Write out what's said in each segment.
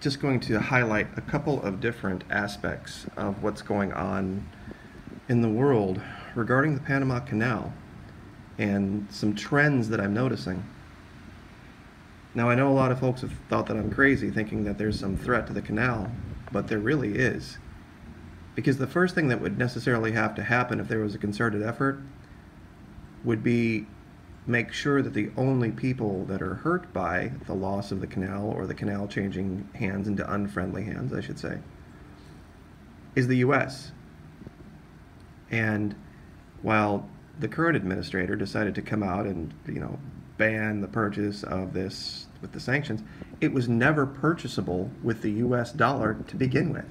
just going to highlight a couple of different aspects of what's going on in the world regarding the Panama Canal and some trends that I'm noticing. Now, I know a lot of folks have thought that I'm crazy thinking that there's some threat to the canal, but there really is. Because the first thing that would necessarily have to happen if there was a concerted effort would be make sure that the only people that are hurt by the loss of the canal, or the canal changing hands into unfriendly hands, I should say, is the U.S. And while the current administrator decided to come out and, ban the purchase of this with the sanctions, it was never purchasable with the U.S. dollar to begin with.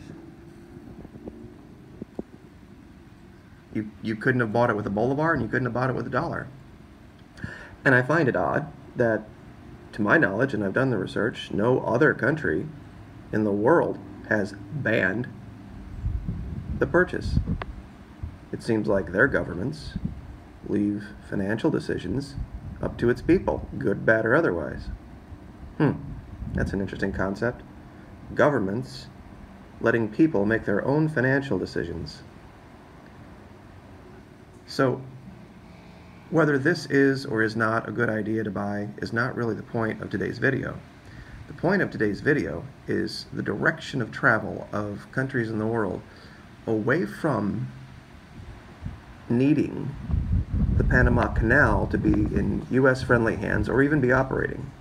You couldn't have bought it with a bolivar, and you couldn't have bought it with a dollar. And I find it odd that, to my knowledge, and I've done the research, no other country in the world has banned the purchase. It seems like their governments leave financial decisions up to its people, good, bad, or otherwise. That's an interesting concept. Governments letting people make their own financial decisions. So, whether this is or is not a good idea to buy is not really the point of today's video. The point of today's video is the direction of travel of countries in the world away from needing the Panama Canal to be in U.S.-friendly hands or even be operating.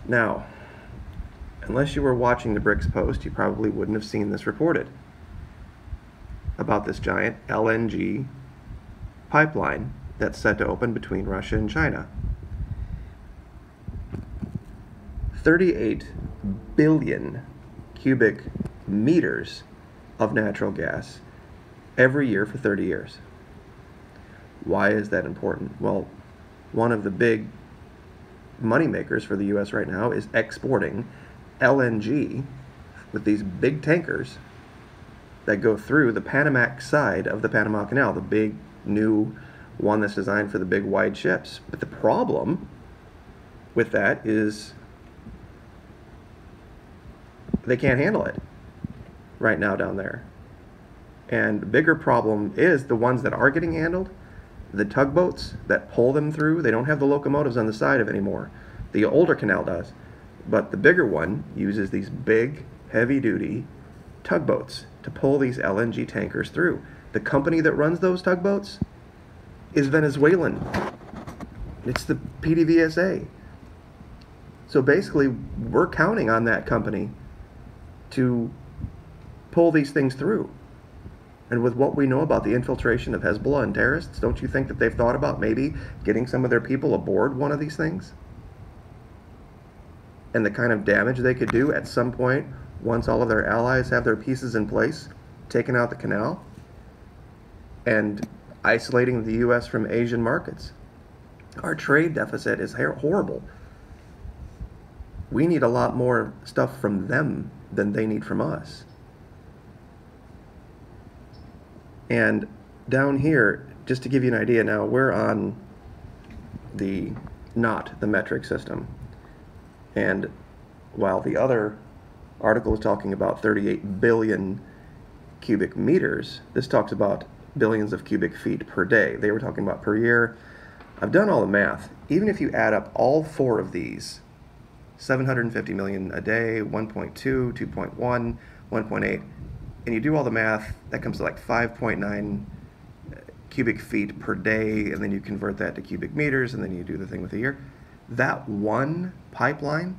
Now, unless you were watching the BRICS post, you probably wouldn't have seen this reported about this giant LNG pipeline that's set to open between Russia and China. 38 billion cubic meters of natural gas every year for 30 years. Why is that important? Well, one of the big money makers for the U.S. right now is exporting LNG with these big tankers that go through the Panamax side of the Panama Canal, the big new one that's designed for the big wide ships. But the problem with that is they can't handle it right now down there. And the bigger problem is the ones that are getting handled, the tugboats that pull them through. They don't have the locomotives on the side of anymore. The older canal does. But the bigger one uses these big, heavy-duty tugboats to pull these LNG tankers through. The company that runs those tugboats is Venezuelan. It's the PDVSA. So basically, we're counting on that company to pull these things through. And with what we know about the infiltration of Hezbollah and terrorists, don't you think that they've thought about maybe getting some of their people aboard one of these things? And the kind of damage they could do at some point once all of their allies have their pieces in place, taking out the canal, and isolating the U.S. from Asian markets. Our trade deficit is horrible. We need a lot more stuff from them than they need from us. And down here, just to give you an idea now, we're on not the metric system. And while the other article is talking about 38 billion cubic meters, this talks about billions of cubic feet per day. They were talking about per year. I've done all the math. Even if you add up all four of these, 750 million a day, 1.2, 2.1, 1.8, and you do all the math, that comes to like 5.9 cubic feet per day, and then you convert that to cubic meters, and then you do the thing with a year. That one pipeline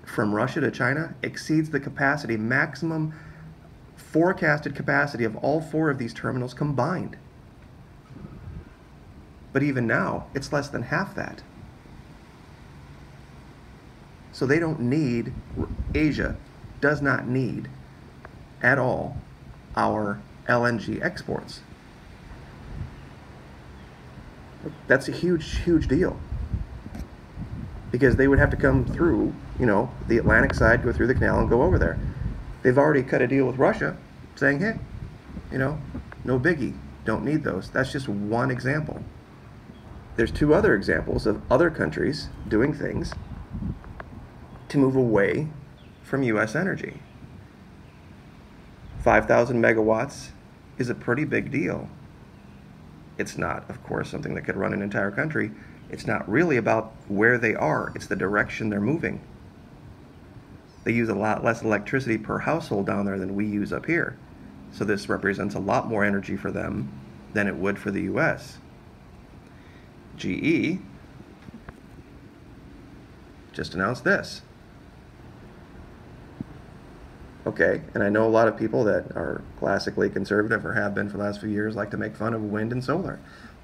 from Russia to China exceeds the capacity, maximum forecasted capacity of all four of these terminals combined. But even now, it's less than half that. So they don't need, Asia does not need at all our LNG exports. That's a huge, huge deal. Because they would have to come through, the Atlantic side, go through the canal and go over there. They've already cut a deal with Russia saying, hey, no biggie, don't need those. That's just one example. There's two other examples of other countries doing things to move away from U.S. energy. 5,000 megawatts is a pretty big deal. It's not, of course, something that could run an entire country. It's not really about where they are. It's the direction they're moving. They use a lot less electricity per household down there than we use up here. So this represents a lot more energy for them than it would for the U.S. GE just announced this. Okay, and I know a lot of people that are classically conservative or have been for the last few years like to make fun of wind and solar.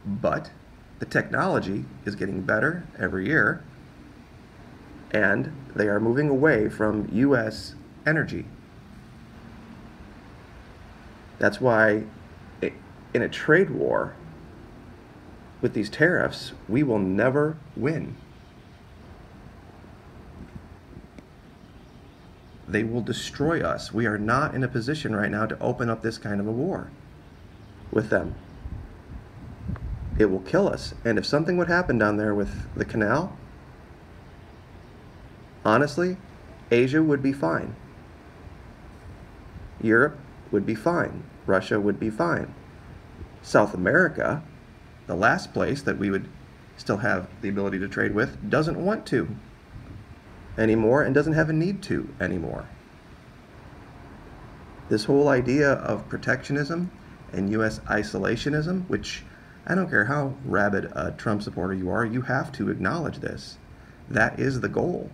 But the technology is getting better every year, and they are moving away from U.S. energy. That's why in a trade war with these tariffs, we will never win. They will destroy us. We are not in a position right now to open up this kind of a war with them. It will kill us. And if something would happen down there with the canal, honestly, Asia would be fine. Europe would be fine. Russia would be fine. South America, the last place that we would still have the ability to trade with, doesn't want to anymore and doesn't have a need to anymore. This whole idea of protectionism and U.S. isolationism, which I don't care how rabid a Trump supporter you are, you have to acknowledge this. That is the goal.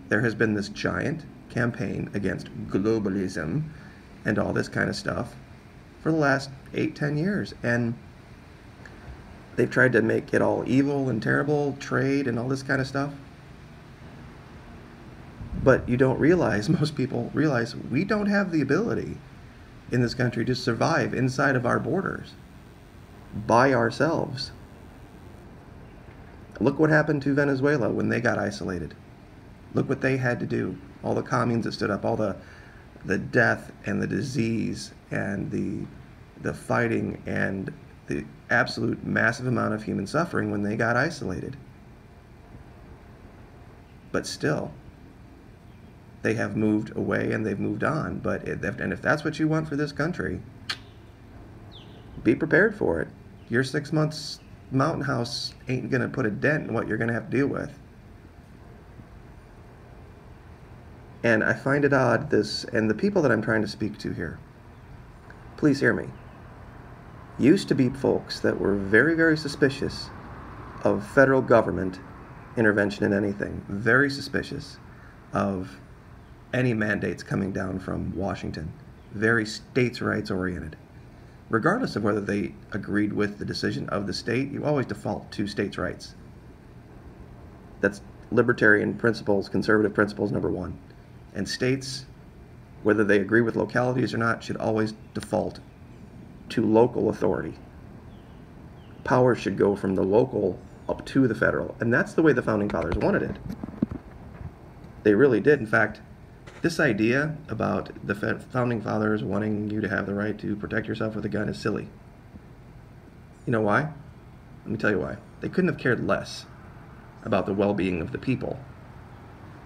There has been this giant campaign against globalism and all this kind of stuff for the last 8-10 years, and they've tried to make it all evil and terrible, trade and all this kind of stuff. But you don't realize, most people realize, we don't have the ability in this country to survive inside of our borders by ourselves. Look what happened to Venezuela when they got isolated. Look what they had to do. All the communes that stood up, all the death and the disease and the fighting and the absolute massive amount of human suffering when they got isolated. But still, they have moved away and they've moved on. But if that's what you want for this country, be prepared for it. Your 6 months mountain house ain't going to put a dent in what you're going to have to deal with. And I find it odd, and the people that I'm trying to speak to here, please hear me, used to be folks that were very, very suspicious of federal government intervention in anything, very suspicious of any mandates coming down from Washington, very states' rights oriented. Regardless of whether they agreed with the decision of the state, you always default to states' rights. That's libertarian principles, conservative principles number one. And states, whether they agree with localities or not, should always default to local authority. Power should go from the local up to the federal. And that's the way the Founding Fathers wanted it. They really did. In fact, this idea about the Founding Fathers wanting you to have the right to protect yourself with a gun is silly. You know why? Let me tell you why. They couldn't have cared less about the well-being of the people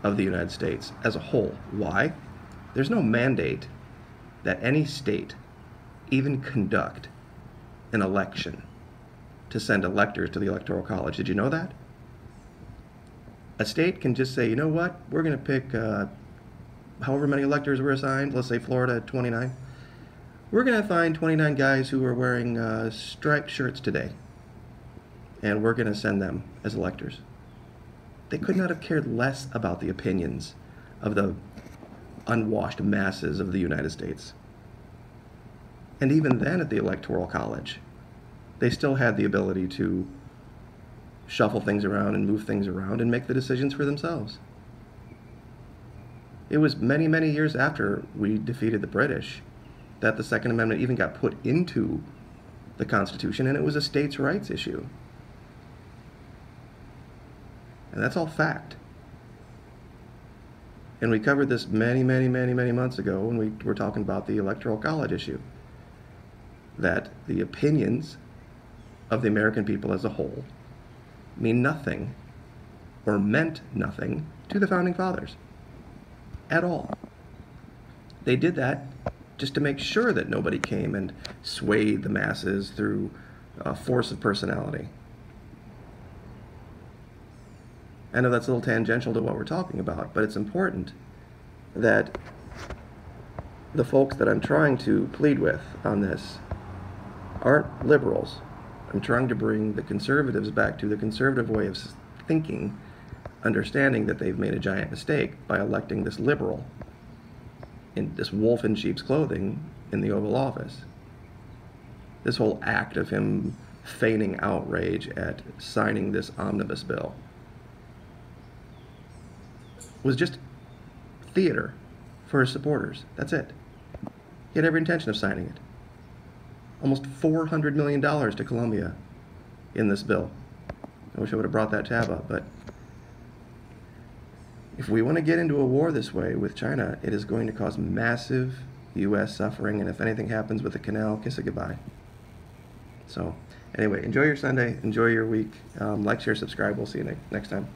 of the United States as a whole. Why? There's no mandate that any state even conduct an election to send electors to the Electoral College. Did you know that? A state can just say, you know what, we're going to pick however many electors were assigned, let's say Florida 29. We're going to find 29 guys who are wearing striped shirts today, and we're going to send them as electors. They could not have cared less about the opinions of the unwashed masses of the United States. And even then at the Electoral College, they still had the ability to shuffle things around and move things around and make the decisions for themselves. It was many, many years after we defeated the British that the Second Amendment even got put into the Constitution, and it was a states' rights issue. And that's all fact. And we covered this many, many, many, many months ago when we were talking about the Electoral College issue. That the opinions of the American people as a whole mean nothing or meant nothing to the Founding Fathers at all. They did that just to make sure that nobody came and swayed the masses through force of personality. I know that's a little tangential to what we're talking about, but it's important that the folks that I'm trying to plead with on this aren't liberals. I'm trying to bring the conservatives back to the conservative way of thinking, understanding that they've made a giant mistake by electing this liberal, in this wolf in sheep's clothing, in the Oval Office. This whole act of him feigning outrage at signing this omnibus bill was just theater for his supporters. That's it. He had every intention of signing it. Almost $400 million to Colombia in this bill. I wish I would have brought that tab up, but if we want to get into a war this way with China, it is going to cause massive U.S. suffering, and if anything happens with the canal, kiss it goodbye. So, anyway, enjoy your Sunday, enjoy your week. Like, share, subscribe. We'll see you next time.